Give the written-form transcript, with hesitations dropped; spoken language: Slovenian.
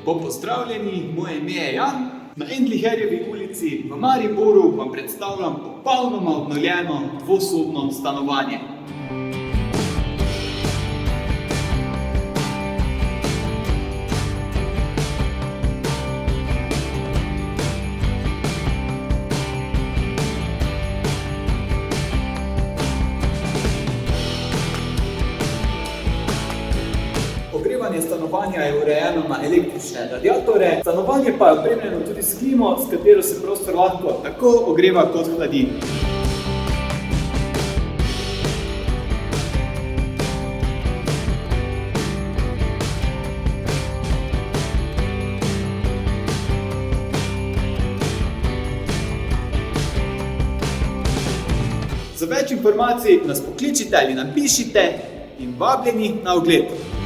Lepo pozdravljeni, moje ime je Jan. Na Endlicherjevi ulici v Mariboru vam predstavljam popolnoma obnovljeno dvosobno stanovanje. Ogrevanje stanovanja je urejeno na električne radiatorje, stanovanje pa je opremljeno tudi s klimo, s katero se prostor lahko tako ogreva kot hladi. Za več informacij nas pokličite ali napišite in vabljeni na ogled.